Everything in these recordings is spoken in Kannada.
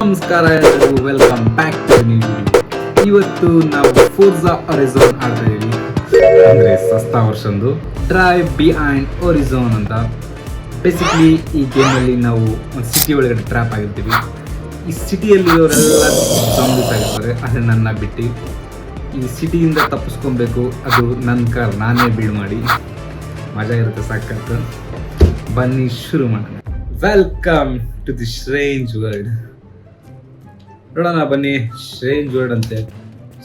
ನಮಸ್ಕಾರ ಎಲ್ಲರಿಗೂ, welcome back to new video. ಇವತ್ತು ನಾವು ಫೋರ್ಜಾ ಹೊರೈಝಾನ್ ಆಡ್ತಾ ಇದೀವಿ. ಅಂದರೆ ಸಸ್ತಾ ವರ್ಷಂದು ಡ್ರೈವ್ ಬಿಹೈಂಡ್ ಹೊರೈಝಾನ್ ಅಂತ. ಬೇಸಿಕ್ಲಿ ಈ ಗೇಮಲ್ಲಿ ನಾವು ಒಂದು ಸಿಟಿ ಒಳಗಡೆ ಟ್ರ್ಯಾಪ್ ಆಗಿರ್ತೀವಿ. ಈ ಸಿಟಿಯಲ್ಲಿರೋರೆಲ್ಲ ಜಾಂಬೀಸ್ ಆಗಿರ್ತಾರೆ, ಆದರೆ ನನ್ನ ಬಿಟ್ಟು ಈ ಸಿಟಿಯಿಂದ ತಪ್ಪಿಸ್ಕೊಬೇಕು. ಅದು ನನ್ನ ಕಾರ್ ನಾನೇ ಬಿಲ್ಡ್ ಮಾಡಿ ಮಜಾ ಇರುತ್ತೆ, ಸಾಕಂತ. ಬನ್ನಿ ಶುರು ಮಾಡೋಣ. Welcome to the strange world. ನೋಡೋಣ ಬನ್ನಿ. ಸ್ಟ್ರೇಂಜ್ ವರ್ಲ್ಡ್ ಅಂತೆ.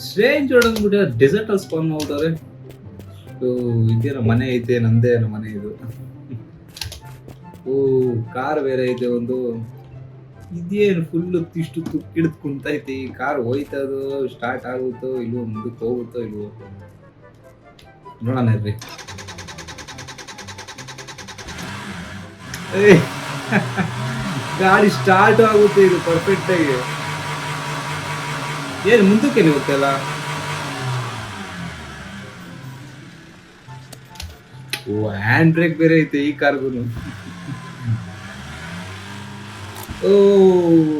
ಸ್ಟ್ರೇಂಜ್ ವರ್ಲ್ಡ್ ಅಂದ್ಬಿಟ್ಟು ಡೆಸರ್ಟ್ ಅಲ್ಲಿ ಸ್ಪಾನ್ ಮಾಡ್ತಾರೆ. ಇದೇನೋ ಮನೆ ಐತೆ, ನಂದೇ ಏನೋ ಮನೆ ಇದು. ಕಾರ್ ಬೇರೆ ಐತೆ ಒಂದು. ಇದೇನು ಫುಲ್ಲು ತಿಷ್ಟು ತುಕ್ಕಿಡ್ದು ಕುಂತೈತಿ. ಕಾರ್ ಹೋಯ್ತದೋ, ಸ್ಟಾರ್ಟ್ ಆಗುತ್ತೋ ಇಲ್ವೋ, ಮುಂದಕ್ಕೆ ಹೋಗುತ್ತೋ ಇಲ್ವೋ, ನೋಡೋಣ ಇರ್ರಿ. ಗಾಡಿ ಸ್ಟಾರ್ಟ್ ಆಗುತ್ತೆ, ಇದು ಪರ್ಫೆಕ್ಟ್ ಆಗಿ. ಏನು ಮುಂದಕ್ಕೆ ಹೋಗ್ತಲ್ಲ. ಹ್ಯಾಂಡ್ ಬ್ರೇಕ್ ಬೇರೆ ಐತೆ ಈ ಕಾರ್ಗು.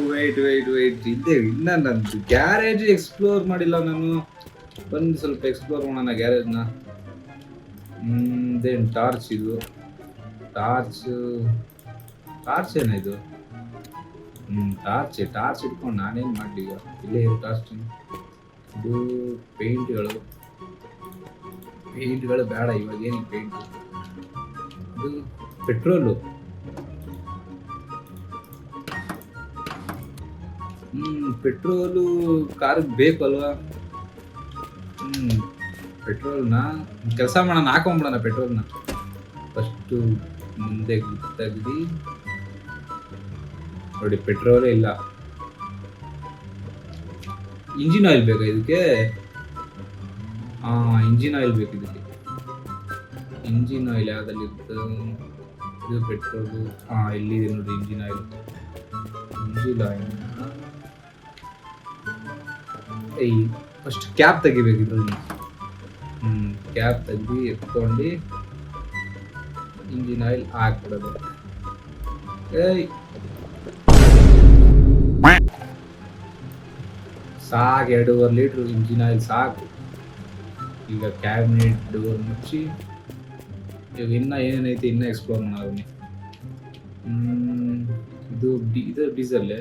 ವೈಟ್ ಇದೆ. ಇನ್ನ ನಂದು ಗ್ಯಾರೇಜ್ ಎಕ್ಸ್ಪ್ಲೋರ್ ಮಾಡಿಲ್ಲ ನಾನು. ಬಂದು ಸ್ವಲ್ಪ ಎಕ್ಸ್ಪ್ಲೋರ್ ಮಾಡೋಣ ಗ್ಯಾರೇಜ್ನ. Then torch. ಇದು ಟಾರ್ಚ್ ಏನಿದು? ಟಾರ್ಚ್ ಇಟ್ಕೊಂಡು ನಾನೇನು ಮಾಡಲಿ ಈಗ? ಇಲ್ಲೇ ಇರೋ ಟಾರ್ಚ್. ಇದು ಪೇಂಟ್ಗಳು ಬೇಡ ಇವಾಗ. ಏನು ಪೇಂಟ್? ಇದು ಪೆಟ್ರೋಲು. ಪೆಟ್ರೋಲು ಕಾರ್ಗೆ ಬೇಕು ಅಲ್ವಾ? ಪೆಟ್ರೋಲ್ನ ಕೆಲಸ ಮಾಡೋಣ, ಹಾಕೊಂಬಿಡೋಣ ಪೆಟ್ರೋಲ್ನ. ಫಸ್ಟು ಮುಂದೆ ತೆಗ್ದು ನೋಡಿ, ಪೆಟ್ರೋಲೇ ಇಲ್ಲ. ಇಂಜಿನ್ ಆಯಿಲ್ ಬೇಕಾ ಇದಕ್ಕೆ? ಇಂಜಿನ್ ಆಯಿಲ್ ಬೇಕು ಇದಕ್ಕೆ. ಇಂಜಿನ್ ಆಯಿಲ್ ಯಾವ್ದಲ್ಲಿ ಇರುತ್ತೆ? ಇದು ಪೆಟ್ರೋಲು. ಇಲ್ಲಿದೆ ನೋಡಿ ಇಂಜಿನ್ ಆಯಿಲ್. ಫಸ್ಟ್ ಕ್ಯಾಪ್ ತೆಗಿಬೇಕು ಇದ್ರಲ್ಲಿ. ಕ್ಯಾಪ್ ತೆಗ್ದು ಎತ್ಕೊಂಡು ಇಂಜಿನ್ ಆಯಿಲ್ ಹಾಕ್ಬಿಡೋದು. ಸಾಕು, 2.5 ಲೀಟ್ರ್ ಇಂಜಿನ್ ಆಯಿಲ್ ಸಾಕು. ಈಗ ಕ್ಯಾಬಿನೆಟ್ ಡೋರ್ ಮುಚ್ಚಿ ಈಗ ಇನ್ನ ಏನೇನೈತೆ ಇನ್ನ ಎಕ್ಸ್ಪ್ಲೋರ್ ಮಾಡೋಣ. ಇದು ಡೀಸೆಲ್.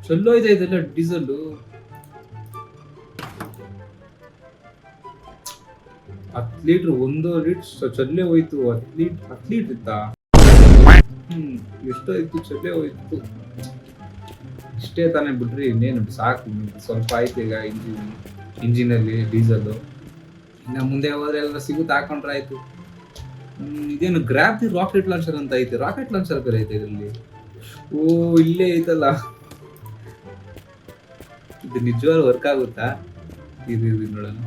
ಚಲೋ ಇದೆ ಇದೆಲ್ಲ ಡೀಸೆಲ್ಲು. 10 ಲೀಟ್ರ್, 1 ಲೀಟ್ರ್ ಚಲ್ಲೇ ಹೋಯ್ತು. 10 ಲೀಟ್ರ್ ಇತ್ತಾ? ಎಷ್ಟಾಯ್ತು? ಚಲ್ಲೇ ಹೋಯ್ತು. ಇಷ್ಟೇ ತಾನೇ ಬಿಡ್ರಿ, ಇನ್ನೇನು ಸಾಕು. ಸ್ವಲ್ಪ ಆಯ್ತು ಈಗ ಇಂಜಿನಲ್ಲಿ ಡೀಸೆಲ್ಲು. ಇನ್ನು ಮುಂದೆ ಹೋದ್ರೆ ಎಲ್ಲ ಸಿಗುತ್ತೆ, ಹಾಕೊಂಡ್ರೆ ಆಯ್ತು. ಇದೇನು ಗ್ರಾಬ್ ದಿ ರಾಕೆಟ್ ಲಾಂಚರ್ ಅಂತ ಐತೆ. ರಾಕೆಟ್ ಲಾಂಚರ್ ಬೇರೆ ಐತೆ ಇದರಲ್ಲಿ. ಇಲ್ಲೇ ಐತಲ್ಲ. ಇದು ನಿಜವಾಗ್ಲೂ ವರ್ಕ್ ಆಗುತ್ತಾ? ಇದು ನೋಡೋಣ.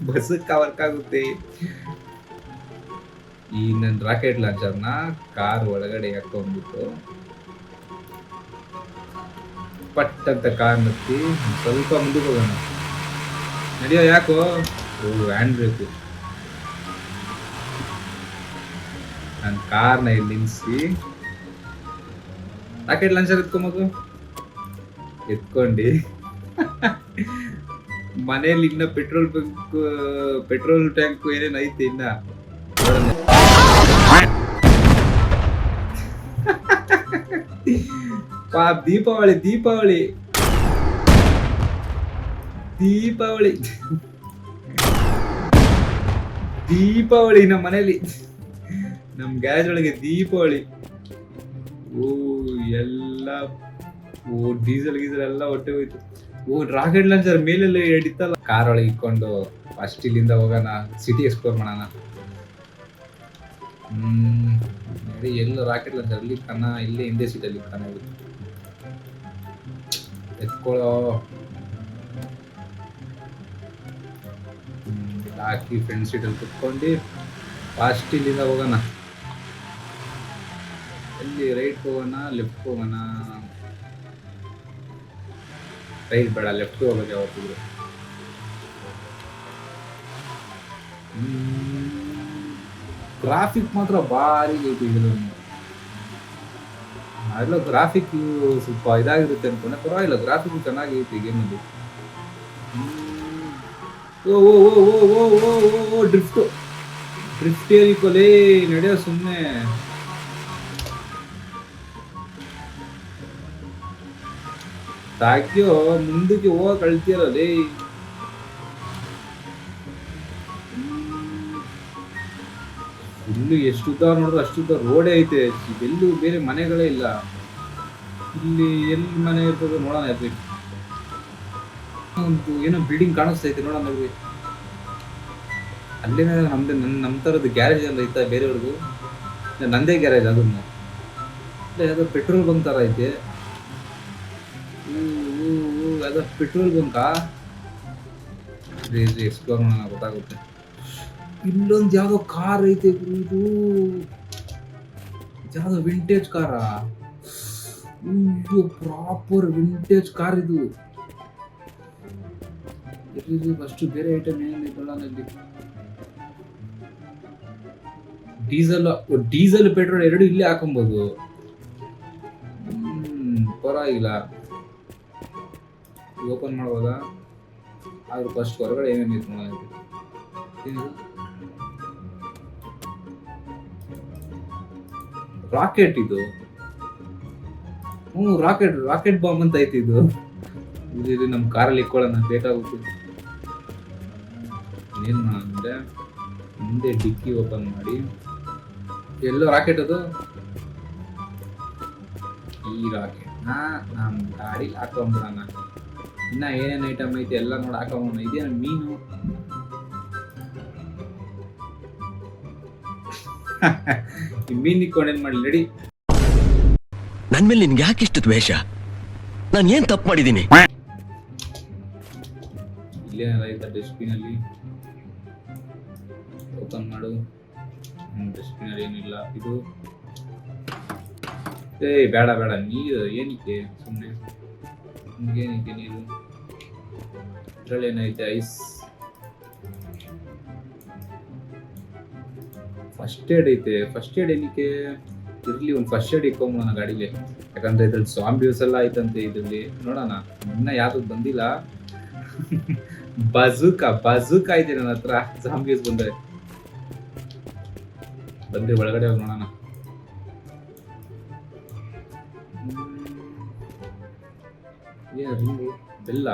ಬಸ್ಸಕ್ಕ ವರ್ಕ್ ಆಗುತ್ತೆ. ಈ ನನ್ನ ರಾಕೆಟ್ ಲಾಂಚರ್ನ ಕಾರ್ ಒಳಗಡೆ ಹಾಕೊಂಡ್ಬಿಟ್ಟು ಪಟ್ ಅಂತ ಕಾರ್ ನತ್ತಿ ಸ್ವಲ್ಪ ಮುಂದಕ್ಕೆ ಹೋಗೋಣ. ನಡೆಯೋ, ಯಾಕೋ? Hand brake. ನನ್ನ ಕಾರ್ನ ಇಲ್ಲಿ ನಿಲ್ಲಿಸಿ ರಾಕೆಟ್ ಲಾಂಚರ್ ಎತ್ಕೊಂಡು ಮನೇಲಿ ಇನ್ನ ಪೆಟ್ರೋಲ್ ಟ್ಯಾಂಕ್ ಏನೇನು ಐತೆ ಇನ್ನ. ದೀಪಾವಳಿ ನಮ್ಮ ಮನೇಲಿ, ನಮ್ ಗ್ಯಾರೇಜ್ ಒಳಗೆ ದೀಪಾವಳಿ. ಎಲ್ಲ ಡೀಸೆಲ್ ಎಲ್ಲ ಹೊಟ್ಟೆ ಹೋಯ್ತು. ರಾಕೆಟ್ ಲಾಂಚರ್ ಮೇಲೆಲ್ಲ ಹಿಡಿತಲ್ಲ. ಕಾರ್ ಒಳಗೆ ಇಟ್ಕೊಂಡು ಫಸ್ಟ್ ಇಲ್ಲಿಂದ ಹೋಗೋಣ, ಸಿಟಿ ಎಕ್ಸ್ಪ್ಲೋರ್ ಮಾಡೋಣ. ನೋಡಿ, ಎಲ್ಲ ರಾಕೆಟ್ ಲಾಂಚರ್ ಅಲ್ಲಿ ಕಣ, ಇಲ್ಲೇ ಹಿಂದೆ ಸೀಟಲ್ಲಿ ಕಣ ಎತ್ಕೊಳ್ಳೋ. ಹಾಕಿ ಫ್ರಂಟ್ ಸೀಟಲ್ಲಿ ಕುತ್ಕೊಂಡು ಫಾಸ್ಟ್ ಇಲ್ಲಿಂದ ಹೋಗೋಣ. ಎಲ್ಲಿ ರೈಟ್ ಹೋಗೋಣ, ಲೆಫ್ಟ್ ಹೋಗೋಣ? ರೈಟ್ ಬೇಡ, ಲೆಫ್ಟ್ ಹೋಗೋದು ಯಾವತ್ತಿದ್ರು. ಗ್ರಾಫಿಕ್ ಮಾತ್ರ ಭಾರಿ ಐತಿ ಇದನ್ನು. ಅದೆಲ್ಲ ಗ್ರಾಫಿಕ್ ಸ್ವಲ್ಪ ಇದಾಗಿರುತ್ತೆ ಅನ್ಕೊಂಡೆ, ಪರವಾಗಿಲ್ಲ ಗ್ರಾಫಿಕ್ ಚೆನ್ನಾಗಿ ಐತಿ ಗೇಮಲ್ಲಿ. ಓ ಓ ಓ ಓ ಓ ಓ ಓ ಡ್ರಿಫ್ಟ್ ಡ್ರಿಫ್ಟ್ ಏನಿಕ್ಕೋಲೇ ನಡೆಯೋ ಸುಮ್ಮನೆ. ತಾಕ್ಯೋ ಮುಂದಕ್ಕೆ ಹೋಗಕ್ ಕಳ್ತಿಯಲ್ಲೇ. ಇಲ್ಲೂ ಎಷ್ಟು ಉದ್ದ ನೋಡಿದ್ರೆ ಅಷ್ಟು ಉದ್ದ ರೋಡೇ ಐತೆ, ಎಲ್ಲೂ ಬೇರೆ ಮನೆಗಳೇ ಇಲ್ಲ. ಇಲ್ಲಿ ಎಲ್ಲಿ ಮನೆ ಇರ್ತದೆ ನೋಡೋಣ. ಒಂದು ಏನೋ ಬಿಲ್ಡಿಂಗ್ ಕಾಣಿಸ್ತೈತೆ ನೋಡೋಣ. ಅಲ್ಲೇನ ನಮ್ದು ನಮ್ಮ ಥರದ್ದು ಗ್ಯಾರೇಜ್ ಎಲ್ಲ ಐತಾ ಬೇರೆಯವ್ರಿಗೂ? ನಂದೇ ಗ್ಯಾರೇಜ್ ಅದನ್ನು. ಯಾವುದೋ ಪೆಟ್ರೋಲ್ ಬಂಕ್ ಥರ ಐತೆ. ಯಾವುದೋ ಪೆಟ್ರೋಲ್ ಬಂಕಾ? ಎಕ್ಸ್ಪ್ಲೋರ್ ಮಾಡೋಣ ಗೊತ್ತಾಗುತ್ತೆ. ಇಲ್ಲೊಂದು ಯಾವುದೋ ಕಾರ್ ಐತೆ, ಇದು ಯಾವುದೋ ವಿಂಟೇಜ್ ಕಾರಾ? ಇದು ಪ್ರಾಪರ್ ವಿಂಟೇಜ್ ಕಾರ್ ಇದು. ಫಸ್ಟ್ ಬೇರೆ ಐಟಮ್ ಏನಿಲ್ಲ. ಡೀಸೆಲ್ ಪೆಟ್ರೋಲ್ ಎರಡು ಇಲ್ಲೇ ಹಾಕೊಬಹುದು. ಪರವಾಗಿಲ್ಲ. ಓಪನ್ ಮಾಡ್ಬೋದಾ? ಆದ್ರೂ ಫಸ್ಟ್ ಹೊರಗಡೆ ಏನೇನಿತ್ತು ನೋಡೋದು. ರಾಕೆಟ್ ಇದು. ರಾಕೆಟ್ ಬಾಂಬ್ ಅಂತ ಐತಿ ಇದು. ಇದು ನಮ್ಮ ಕಾರಲ್ಲಿ ಇಟ್ಕೊಳ್ಳೋಣ, ಬೇಕಾಗುತ್ತೆ. ಏನ್ ಅಂದ್ರೆ ಮುಂದೆ ಡಿಕ್ಕಿ ಓಪನ್ ಮಾಡಿ, ಎಲ್ಲೋ ರಾಕೆಟ್ ಅದು. ಈ ರಾಕೆಟ್ ನಮ್ ಗಾಡಿ ಹಾಕೊಂಡ್ಬಿಡೋಣ. ಇನ್ನ ಏನೇನ್ ಐಟಮ್ ಐತಿ ಎಲ್ಲ ನೋಡಿ ಹಾಕೋಣ. ಇದೇನು ಮೀನು? ಈ ಮೀನ್ ಇಟ್ಕೊಂಡೇನ್ ಮಾಡ್ಲಿ? ರೆಡಿ. ನನ್ ಮೇಲೆ ನಿನ್ಗೆ ಯಾಕೆ ಇಷ್ಟು ದ್ವೇಷ? ನಾನು ಏನ್ ತಪ್ಪು ಮಾಡಿದ್ದೀನಿ? ಇಲ್ಲೇನಾರ ಐತ ಡಸ್ಟ್ಬಿನ್ ಅಲ್ಲಿ? ಓಪನ್ ಮಾಡು. ಡಸ್ಟ್ಬಿನ್ ಅಲ್ಲಿ ಏನಿಲ್ಲ. ಇದು ಬೇಡ ಬೇಡ. ನೀರು ಏನಕ್ಕೆ ಸುಮ್ಮನೆ? ನಿಮ್ಗೇನೈತೆ ನೀರು? ಇದ್ರಲ್ಲಿ ಏನೈತೆ? ಐಸ್. ಫಸ್ಟ್ ಏಡ್ ಐತೆ. ಫಸ್ಟ್ ಏಡ್ ಏನಕ್ಕೆ ಇರ್ಲಿ? ಒಂದು ಫಸ್ಟ್ ಏಡ್ ಇಟ್ಕೊಂಬೋಣ ಗಾಡಿಗೆ. ಯಾಕಂದ್ರೆ ಇದ್ರಲ್ಲಿ ಸಾಂಬಿಯೂಸ್ ಎಲ್ಲ ಐತಂತೆ ಇದ್ರಲ್ಲಿ. ನೋಡೋಣ, ಇನ್ನ ಯಾವ್ದು ಬಂದಿಲ್ಲ. ಬಜೂಕ ಐತೆ ನನ್ನ ಹತ್ರ. ಸಾಂಬಿಯೂಸ್ ಬಂದ್ರೆ ಒಳಗಡೆ ಹೋಗಿ ನೋಡೋಣ. ಬೆಲ್ಲ.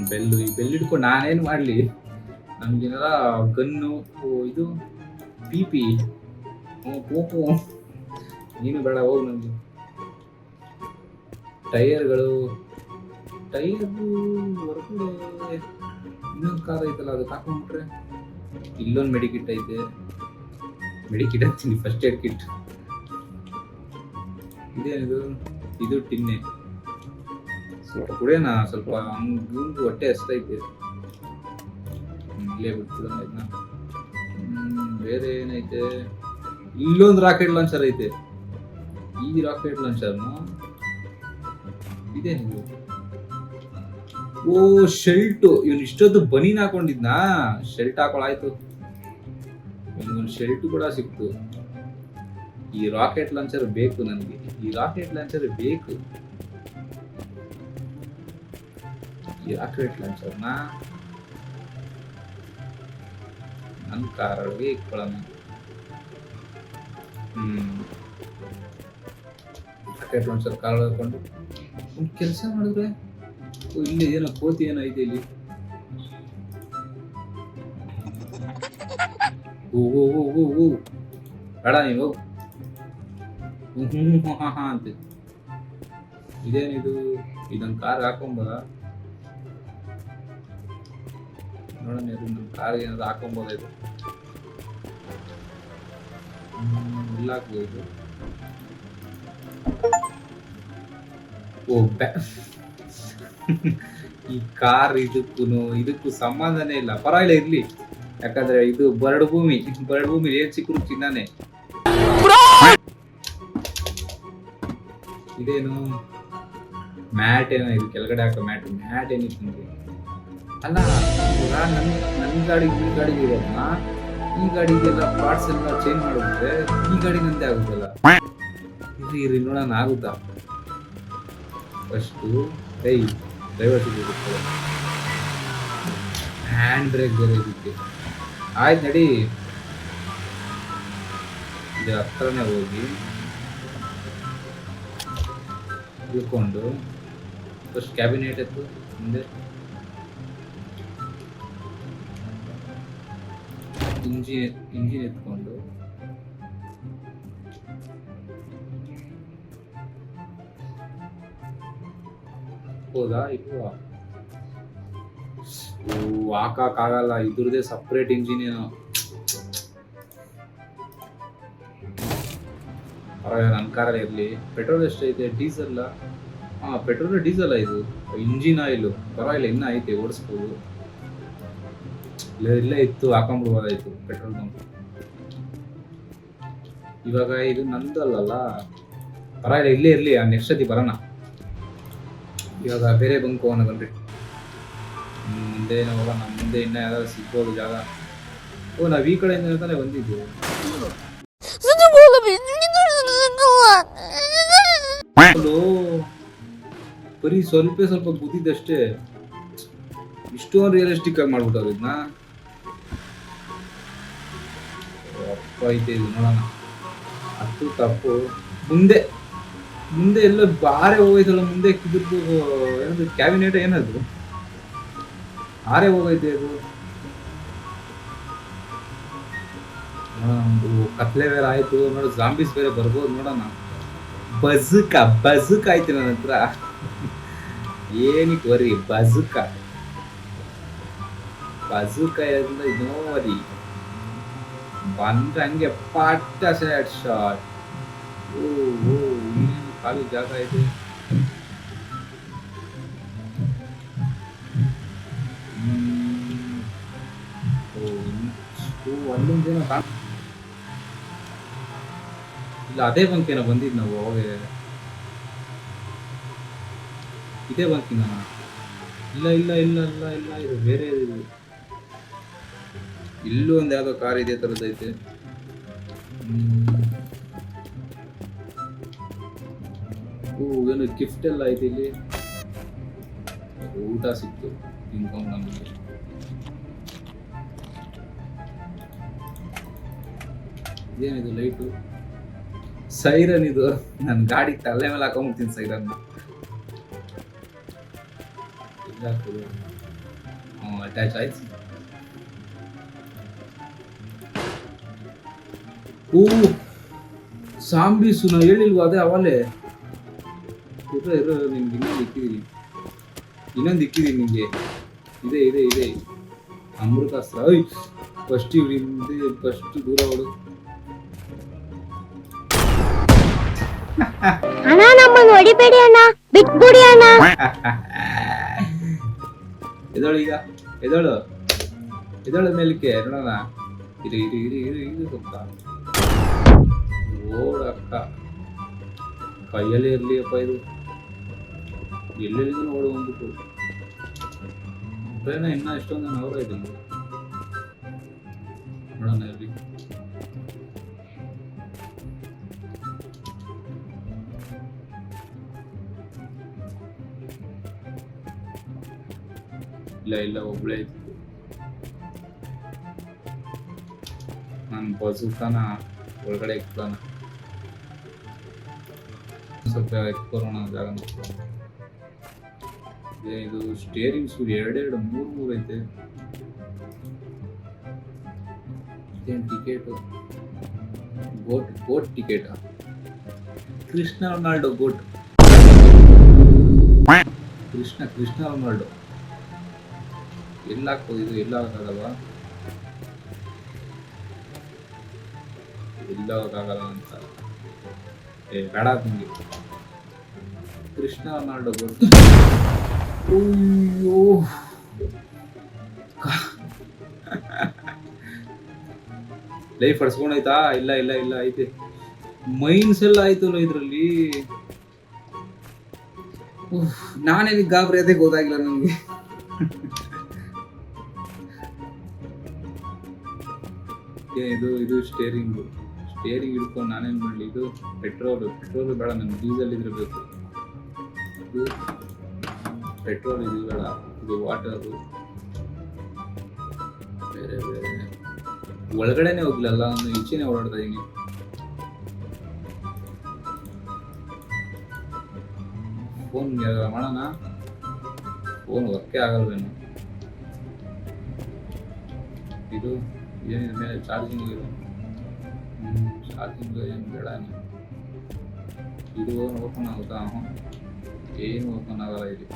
ಬೆಲ್ಲು. ಈ ಬೆಲ್ ಹಿಡ್ಕೊಂಡು ನಾನೇನ್ ಮಾಡ್ಲಿ? ನಮ್ಗೇನಾರ ಗನ್ನು, ಇದು ಪಿಪಿ, ಪೋಪು ನೀನು ಬೇಡ, ಹೋಗು. ನಮ್ಗೆ ಟೈರ್ಗಳು. ಹೊರಗಡೆ ಇನ್ನೊಂದು ಕಾರ್ ಐತಲ್ಲ, ಅದು ಹಾಕೊಂಡ್ಬಿಟ್ರೆ. ಇಲ್ಲೊಂದು ಮೆಡಿಕಿಟ್ ಐತೆ. ಮೆಡಿಕಿಟ್ ಅಂತೀನಿ, ಫಸ್ಟ್ ಏಡ್ ಕಿಟ್. ಇದೇನಿದು? ಇದು ಟಿನ್ನೆ. ಸ್ವಲ್ಪ ಕುಡಿಯೋಣ. ಸ್ವಲ್ಪ ಹಂಗೂ ಹೊಟ್ಟೆ ಹಸ್ತೈತೆ. ಇಲ್ಲೇ ಬಿಟ್ಬಿಡೋಣ ಇದನ್ನ. ಬೇರೆ ಏನೈತೆ? ಇಲ್ಲೊಂದು ರಾಕೆಟ್ ಲಾಂಚರ್ ಐತೆ. ಈ ರಾಕೆಟ್ ಲಾಂಚರ್ನು ಇದೇನಿದು? ಓ ಶೆಲ್ಟು. ಇವನು ಇಷ್ಟೊತ್ತು ಬನೀನ್ ಹಾಕೊಂಡಿದ್ನಾ? ಶೆಲ್ಟ್ ಹಾಕೊಳಾಯ್ತು. ಇವನಿಗೊಂದು ಶೆಲ್ಟ್ ಕೂಡ ಸಿಕ್ತು. ಈ ರಾಕೆಟ್ ಲಾಂಚರ್ ಬೇಕು ನನಗೆ. ಈ ರಾಕೆಟ್ ಲಾಂಚರ್ ಬೇಕು. ಈ ರಾಕೆಟ್ ಲಾಂಚರ್ನ ನನ್ನ ಕಾರೊಳಗೆ ಇಟ್ಕೊಳ್ಳೋಣ. ರಾಕೆಟ್ ಲಾಂಚರ್ ಕಾರ್ ಹಾಕೊಂಡು ಒಂದು ಕೆಲಸ ಮಾಡಿದ್ರೆ. ಇಲ್ಲಿ ಏನೋ ಕೋತಿ ಏನೋ ಐತೆ ಇಲ್ಲಿ. ಓ ಬೇಡ ನೀವು. ಅಂತ ಇದೇನಿದು? ಇದೊಂದು ಕಾರ್ ಹಾಕೊಂಬೋದ? ನೋಡೋಣ, ನಮ್ಮ ಕಾರ್ ಏನಾದ್ರು ಹಾಕೊಂಬೋದ? ಇದು ಇಲ್ಲ ಹಾಕ್ಬೋದು. ಈ ಕಾರ್ ಇದಕ್ಕೂ ಸಂಬಂಧನೇ ಇಲ್ಲ. ಪರವಾಗಿಲ್ಲ ಇರ್ಲಿ, ಯಾಕಂದ್ರೆ ಇದು ಬರಡು ಭೂಮಿ ಏನ್ ಸಿಕ್ಕರು ಚಿನ್ನನೆ. ಇದೇನು? ಮ್ಯಾಟ್ ಏನೋ ಇದು ಕೆಳಗಡೆ ಹಾಕೋ ಮ್ಯಾಟ್ ಏನಿತ್ತು ನಿಮಗೆ ಅಲ್ಲ. ಇವಾಗ ನನ್ನ ಗಾಡಿಗೆ ಈ ಗಾಡಿಗೆ ಇರೋದನ್ನ ಈ ಗಾಡಿಗೆಲ್ಲ ಪಾರ್ಟ್ಸ್ ಎಲ್ಲ ಚೇಂಜ್ ಮಾಡಿದ್ರೆ ಈ ಗಾಡಿ ನಂದೇ ಆಗುತ್ತಲ್ಲ. ಇರಿ ನೋಡೋಣ ಆಗುತ್ತಾ ಫಸ್ಟು. ಡ್ರೈವರ್ ಸಿಗುತ್ತೆ, ಹ್ಯಾಂಡ್ ಬ್ರೇಕ್ ಬೇರೆ ಇದಕ್ಕೆ. ಆಯ್ತು ನಡಿ, ಇದು ಹತ್ರನೇ ಹೋಗಿ ಇಳ್ಕೊಂಡು ಫಸ್ಟ್ ಕ್ಯಾಬಿನೆಟ್ ಎತ್ತು ಮುಂದೆ, ಇಂಜಿನ್ ಎತ್ಕೊಂಡು ಹೋದಾ ಇಲ್ವಾ? ಹಾಕಕ್ಕಾಗಲ್ಲ, ಇದ್ರದೇ ಸಪ್ರೇಟ್ ಇಂಜಿನ್ ಏನೋ. ನನ್ನ ಕಾರಲ್ಲಿ ಇರಲಿ. ಪೆಟ್ರೋಲ್ ಎಷ್ಟೈತೆ? ಡೀಸೆಲ್ಲ? ಪೆಟ್ರೋಲ್ ಡೀಸೆಲ್ ಇದು. ಇಂಜಿನ್ ಆಯಿಲು ಪರವಾಗಿಲ್ಲ, ಇನ್ನೂ ಐತೆ, ಓಡಿಸ್ಬೋದು. ಇಲ್ಲೇ ಇತ್ತು, ಹಾಕೊಂಡ್ಬಿಡ್ಬೋದಾಯ್ತು ಪೆಟ್ರೋಲ್ ಬಂಕ್. ಇವಾಗ ಇದು ನಂದಲ್ಲ, ಪರವಾಗಿಲ್ಲ, ಇಲ್ಲೇ ಇರಲಿ. ನೆಕ್ಸ್ಟ್ ಸತಿ ಬರೋಣ. ಇವಾಗ ಬೇರೆ ಬಂಕ್ ಹೋಗೋಣ ಬನ್ರಿ. ಮುಂದೆ ಹೋಗೋಣ, ನಮ್ಮ ಮುಂದೆ ಇನ್ನೂ ಯಾವ್ದಾದ್ರು ಸಿಗ್ಬೋದು ಜಾಗ. ನಾವು ಈ ಕಡೆಯಿಂದ ತಾನೇ ಬಂದಿದ್ದು. ಬರೀ ಸ್ವಲ್ಪ ಬುದ್ಧಿದಷ್ಟೇ, ಇಷ್ಟೊಂದು ರಿಯಲಿಸ್ಟಿಕ್ ಆಗಿ ಮಾಡ್ಬಿಟ್ಟವ್ರು ಇದನ್ನ. ಅಪ್ಪ ಐತೆ ಇದು, ನೋಡೋಣ. ಅದು ತಪ್ಪು. ಮುಂದೆ ಎಲ್ಲ ಬಾರೆ ಹೋಗೈತಲ್ಲ, ಮುಂದೆ ಇದ್ರದ್ದು ಏನದು ಕ್ಯಾಬಿನೆಟ್ ಏನದು ಆರೆ ಹೋಗೈತೆ ಅದು. ಒಂದು ಕತ್ಲೆ ಬೇರೆ ಆಯ್ತು ನೋಡು, ಜಾಂಬೀಸ್ ಬೇರೆ ಬರ್ಬೋದು. ನೋಡೋಣ. ಬಜುಕ್ ಆಯ್ತು ನನ್ನ ಹತ್ರ. ಏನಕ್ಕೆ ವರಿ ಬಜುಕ ನೋರಿ ಬಂದ್ರೆ ಹಂಗೆ ಪಾಟ ಶಾಟ್. ಖಾಲಿ ಜಾಗ ಇದೆ. ಅಲ್ಲೊಂದೇನೋ ಇಲ್ಲ, ಅದೇ ಬಂಕೇನೋ ಬಂದಿದ್ ನಾವು ಅವಾಗ. ಇದೇ ಬಂಕಿನ? ಇಲ್ಲ, ಇದು ಬೇರೆ. ಇಲ್ಲೂ ಒಂದು ಯಾವ್ದೋ ಕಾರ್ ಇದೇ ತರದೈತೆ. ಏನು ಗಿಫ್ಟ್ ಎಲ್ಲ ಐತೆ ಇಲ್ಲಿ. ಊಟ ಸಿಕ್ತು ತಿನ್ಕೊಂಡು ನಮಗೆ. ಇದೇನಿದು ಲೈಟು? ಸೈರನ್ ಇದು. ನನ್ನ ಗಾಡಿ ತಲೆ ಮೇಲೆ ಹಾಕೊಂಡ್ಬಿಡ್ತೀನಿ ಸೈರನ್. ಅಟ್ಯಾಚ್ ಆಯ್ತು. ಸಾಂಬೀಸು ನಾವು ಹೇಳಿಲ್ವ? ಅದೇ ಅವಲೇ ಇರೋ ನಿಮ್ಗೆ ಇನ್ನೊಂದು ಇಕ್ಕಿದೀನಿ ನಿಮಗೆ. ಇದೆ ಅಮೃತಾಸ್ತ್ರ. ಫಸ್ಟ್ ದೂರ ಹೊಡು. ಅಣ್ಣ, ನಮ್ಮನ್ನು ಹೊಡಿಬೇಡಿ ಅಣ್ಣ, ಬಿಟ್ಬಿಡಿ ಅಣ್ಣ. ಎದಳು ಮೇಲಕ್ಕೆ ನೋಡೋಣ. ಇದು ಸ್ವಲ್ಪ ಓಡಕ್ಕ ಕೈಯಲ್ಲಿ ಇರ್ಲಿ ಅಪ್ಪ. ಇದು ಎಲ್ಲೆಲ್ಲಿಂದ ಓಡ ಬಂದ್ಬಿಟ್ಟು ಬೇರೆ ಇನ್ನ ಎಷ್ಟೊಂದು ಅವರ ಇದೆ ನೋಡೋಣ. ಇರ್ಲಿ ಇಲ್ಲ ಒಬ್ಳೆ ಇತ್ತು. ನಾನು ಬಜುಕಾನ ಒಳಗಡೆ ಇಕ್ಕೋಣ, ಸ್ವಲ್ಪ ಎಕ್ಕೋಣ ಜಾಗನ. ಇದು ಸ್ಟೇರಿಂಗ್ ಸೂರ್ ಎರಡು ಮೂರು ಐತೆ. ಇದೇನು ಟಿಕೆಟ್? ಗೋಟ್ ಟಿಕೆಟ್. ಕೃಷ್ಣ ರೊನಾಲ್ಡೋ ಗೋಟ್. ಕೃಷ್ಣ ರೊನಾಲ್ಡೋ ಎಲ್ಲ ಹಾಕ್ಬೋದು. ಇದು ಎಲ್ಲ ಹಾಕೋದಲ್ವಾ? ಎಲ್ಲ ಹೋಗಲ್ಲ ಅಂತ ಬೇಡ ನಿಮಗೆ. ಕೃಷ್ಣ ರೊನಾಲ್ಡೋ ಗೋಟ್. ಅಯ್ಯೋ, ಲೈಫ್ ಅಡ್ಸ್ಕೊಂಡಾಯ್ತಾ? ಇಲ್ಲ ಐತೆ. ಮೈನ್ಸ್ ಎಲ್ಲ ಆಯ್ತಲ್ಲ ಇದ್ರಲ್ಲಿ. ನಾನೇ ಗಾಬರಿ ಅದೇ ಗೊತ್ತಾಗಿಲ್ಲ ನನಗೆ. ಇದು ಸ್ಟೇರಿಂಗ್ ಹಿಡ್ಕೊಂಡು ನಾನೇನ್ ಮಾಡಲಿ. ಇದು ಪೆಟ್ರೋಲ್ ಬೇಡ, ನನ್ಗೆ ಡೀಸೆಲ್ ಇದ್ರೆ ಬೇಕು. ಇದು ಪೆಟ್ರೋಲ್ ಇದು ಬೇಡ, ಇದು ವಾಟರು. ಬೇರೆ ಒಳಗಡೆನೆ ಹೋಗ್ಲಲ್ಲ, ನಾನು ಈಚೆನೆ ಓಡಾಡ್ತಾ ಇದೀನಿ. ಫೋನ್ ಮಾಡೋಣ, ಫೋನ್ ವರ್ಕೇ ಆಗಲ್ವೇನು. ಇದು ಏನಿದೆ ಮೇಲೆ ಚಾರ್ಜಿಂಗ್ ಇದೆ. ಚಾರ್ಜಿಂಗ್ ಏನು ಬೇಡ. ಇದು ಓಪನ್ ಆಗುತ್ತಾ? ಏನು ಓಪನ್ ಆಗಲ್ಲ ಇಲ್ಲಿ.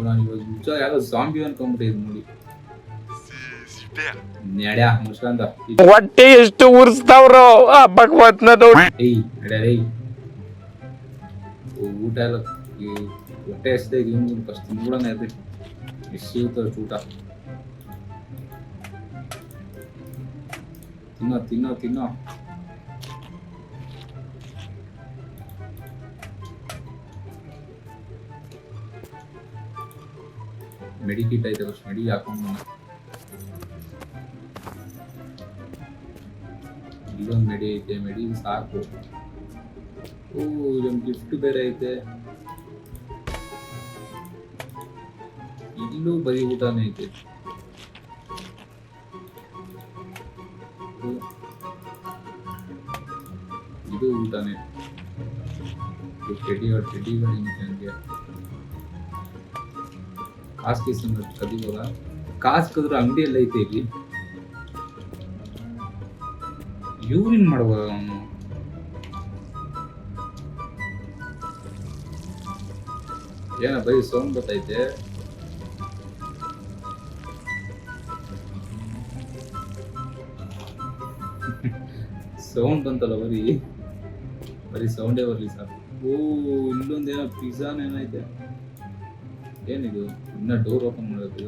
ನಾನು ಇವಾಗ ನಿಜ ಯಾವ್ದೋ ಜಾಂಬಿ ಅನ್ಕೊಂಡ್ಬಿಟ್ಟಿದ್ ನೋಡಿ. ನಡ್ಯಾ ಮುಸ್ಕಂದ ಹೊಟ್ಟೆ ಎಷ್ಟು ಉರ್ಸ್ತಾವ್ರೋ ಆ ಭಗವತ್ನ ಊಟ ಎಲ್ಲ ಹೊಟ್ಟೆ ಎಷ್ಟೇ ಫಸ್ಟ್ ತಿನ್ಬಿಡೋಣ ಇರ್ಬೇಕು. ಎಷ್ಟು ಸಿಗುತ್ತೋ ಊಟ. ತಿನ್ನೋ ಮೆಡಿಕಿಟ್ ಐತೆ, ಫಸ್ಟ್ ಮೆಡಿ ಹಾಕೊಂಡು. ಇಲ್ಲೊಂದು ಮೆಡಿ ಐತೆ, ಮೆಡಿ ಸಾಕು. ಇಲ್ಲೊಂದು ಗಿಫ್ಟ್ ಬೇರೆ ಐತೆ. ಇಲ್ಲೂ ಬರೀ ಊಟನೇ ಐತೆ. ಇದು ಊಟನೇ. ಟೆಡಿಗಳು ನನಗೆ ಕಾಸು ಕೀಸಂದ್ರೆ ಕದಿಬೋದ? ಕಾಸು ಕದ್ರು ಅಂಗಡಿಯಲ್ಲಿ ಐತೆ. ಇಲ್ಲಿ ಯೂರಿನ್ ಮಾಡ್ಬೋದ ಅವನು? ಏನ ಬರೀ ಸೌಂಡ್ ಗೊತ್ತೈತೆ. ಸೌಂಡ್ ಬಂತಲ್ಲ, ಬರೀ ಸೌಂಡೇ ಬರ್ಲಿ ಸರ್. ಇಲ್ಲೊಂದೇನೋ ಪಿಜ್ಜಾನ ಏನೈತೆ. ಏನಿದು? ಇನ್ನ ಡೋರ್ ಓಪನ್ ಮಾಡೋದು.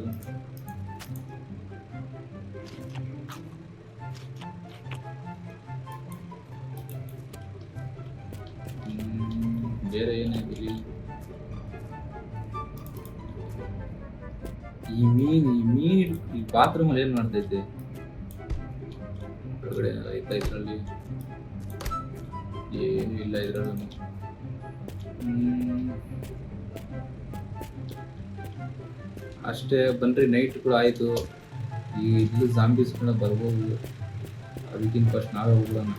ಬೇರೆ ಏನೈತಿ ಈ ಮೀನ್ ಈ ಬಾತ್ರೂಮ್ ಅಲ್ಲಿ ಏನ್ ಮಾಡ್ತೈತೆ? ಒಳಗಡೆ ಐತಾ ಇದ್ರಲ್ಲಿ? ಏನು ಇಲ್ಲ ಇದ್ರಲ್ಲಿ. ಅಷ್ಟೇ ಬನ್ರಿ, ನೈಟ್ ಕೂಡ ಆಯ್ತು. ಈಗ ಇದ್ಲು ಜಾಂಬೀಸ್ ಕೂಡ ಬರ್ಬೋದು. ಅದಕ್ಕಿಂತ ಫಸ್ಟ್ ನಾವೇ ಹೋಗೋಣ.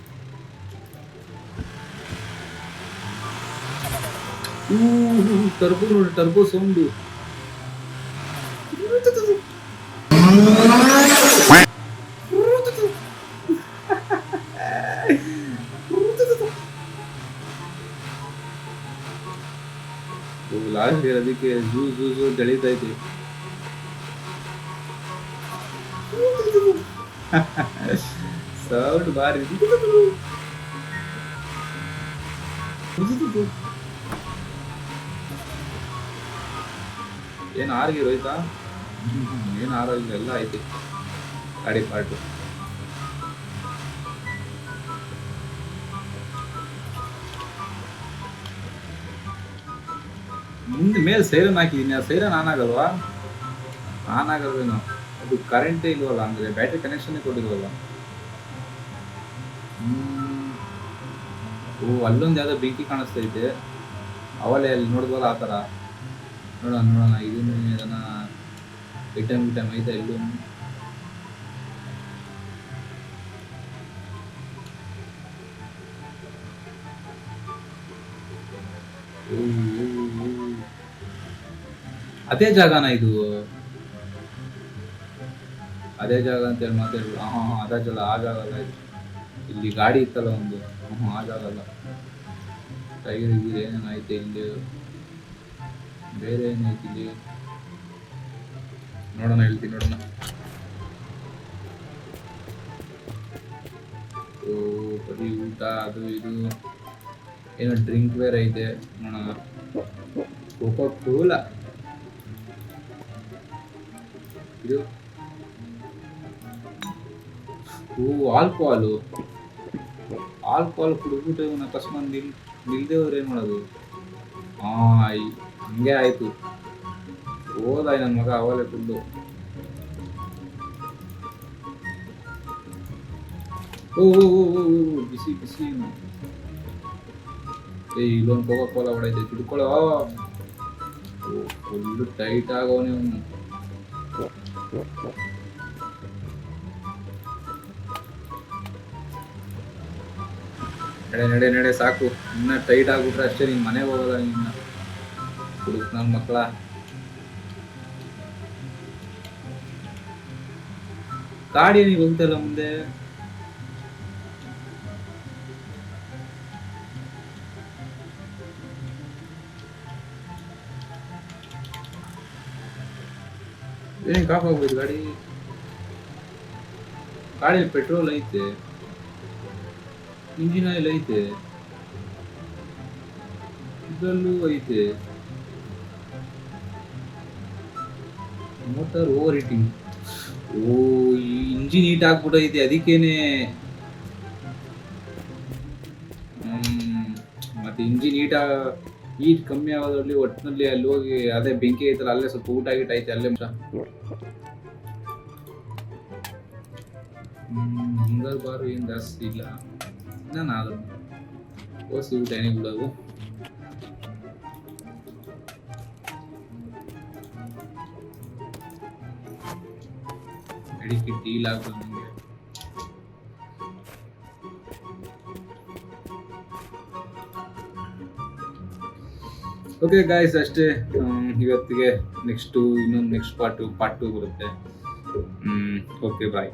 ಟರ್ಬೋ ನೋಡಿ, ಟರ್ಬೋ ಸೌಂಡು. ಲಾಸ್ಟ್ ಅದಕ್ಕೆ ಜೂ ಜಳಿತೈತಿ. ಸೌಂಡ್ ಬಾರಿ. ಏನ್ ಆರ್ಗಿರೋ ಆಯ್ತಾ? ಏನ್ ಆರೋಗ್ಯ ಎಲ್ಲ ಐತಿ ಗಾಡಿ ಪಾರ್ಟು. ಮುಂದೆ ಮೇಲೆ ಸೈರನ್ ಹಾಕಿದೀನಿ. ಆ ಸೈರನ್ ಆನ್ ಆಗಲ್ವಾ? ಆನ್ ಆಗಲ್ವೇನೋ. ಅದು ಕರೆಂಟೇ ಇಲ್ವಲ್ಲ, ಅಂದ್ರೆ ಬ್ಯಾಟ್ರಿ ಕನೆಕ್ಷನ್ ಕೊಟ್ಟಿಲ್ವಲ್ಲ. ಅಲ್ಲೊಂದು ಯಾವ್ದೋ ಬೆಂಕಿ ಕಾಣಿಸ್ತೈತೆ. ಅವಲೇ ಅಲ್ಲಿ ನೋಡಿದ್ವಲ್ಲ ಆ ಥರ. ನೋಡೋಣ ಇದನ್ನು ಏನ ಐಟಮ್ ಐತೆ ಇಲ್ಲೂ. ಅದೇ ಜಾಗನ ಇದು? ಅದೇ ಜಾಗ ಅಂತ ಹೇಳಿ ಮಾತಾಡಿದ್ರು. ಅದೇ ಜಾಗ, ಆ ಜಾಗ ಅಲ್ಲ ಇದು. ಇಲ್ಲಿ ಗಾಡಿ ಇತ್ತಲ್ಲ ಒಂದು, ಆ ಜಾಗ ಅಲ್ಲ. ಟೈರ್ ಗೀರ್ ಏನೇನೈತೆ ಇಲ್ಲಿ? ಬೇರೆ ಏನೈತಿ ಇಲ್ಲಿ? ನೋಡೋಣ, ಹೇಳ್ತೀನಿ ನೋಡೋಣ. ಬರೀ ಊಟ ಅದು ಇದು. ಏನೋ ಡ್ರಿಂಕ್ ಬೇರೆ ಐತೆ ನೋಡೋಣ. ಕೋಕೋ ಕೋಲಾ ಇದು. ಆಲ್ಕೋಹಾಲು. ಆಲ್ಕೋಹಾಲ್ ಕುಡಿದ್ಬಿಟ್ಟು ಇವನು ಅಕಸ್ಮಾತ್ ನಿಲ್ದೇ ಹೋದ್ರೆ ಏನು ಮಾಡೋದು? ಹಂಗೆ ಆಯ್ತು, ಹೋದ ನನ್ನ ಮಗ ಅವಲೇ ಫುಲ್ಲು. ಓ ಬಿಸಿ ಬಿಸಿ. ಇಲ್ಲೊಂದು ಕೋಕಾ ಕೋಲಾ ಹೊಡೈತೆ, ತಿಳ್ಕೊಳ್ಳೋ. ಫುಲ್ಲು ಟೈಟ್ ಆಗೋನೆ ಅವನು. ನಡೆ ಸಾಕು, ಇನ್ನ ಟೈಟ್ ಆಗ್ಬಿಟ್ರೆ ಅಷ್ಟೇ, ನಿನ್ ಮನೆಗೆ ಹೋಗಲ್ಲ ನಿನ್ನ ಹುಡುಕ್ ನನ್ನ ಮಕ್ಕಳ. ಗಾಡಿ ನೀವು ಹೋಗ್ತಲ್ಲ ಮುಂದೆ. ಏನ್ ಕಾಫ್ ಆಗ್ಬೋದು ಗಾಡಿ ಪೆಟ್ರೋಲ್ ಐತೆ, ಇಂಜಿನ್ ಆಯಿಲ್ ಐತೆ, ಇದ್ರಲ್ಲೂ ಐತೆ. Motor over heating. ಈ ಇಂಜಿನ್ ಹೀಟ್ ಆಗ್ಬಿಟ್ಟೈತೆ, ಅದಕ್ಕೇನೆ. ಮತ್ತೆ ಇಂಜಿನ್ ಹೀಟ್ ಕಮ್ಮಿ ಆಗೋದ್ರಲ್ಲಿ ಒಟ್ಟಿನಲ್ಲಿ ಅಲ್ಲಿ ಹೋಗಿ ಅದೇ ಬೆಂಕಿ ಐತಲ್ಲ, ಅಲ್ಲೇ ಸ್ವಲ್ಪ ಊಟ ಐತೆ ಅಲ್ಲೇ. ಹಿಂಗಾರು ಬಾರು ಏನ್ ಜಾಸ್ತಿ ಇಲ್ಲ, ನಾನು ಓಸಿ ಊಟ ಏನೇ ಬಿಡೋದು. ಅಡಿಕೆ ಡೀಲ್ ಆಗ್ಬೋದು ನಿಮಗೆ. ಓಕೆ ಗಾಯ್ಸ್, ಅಷ್ಟೇ ಇವತ್ತಿಗೆ. ನೆಕ್ಸ್ಟ್ ಪಾರ್ಟ್ 2 ಬರುತ್ತೆ. ಓಕೆ ಬಾಯ್.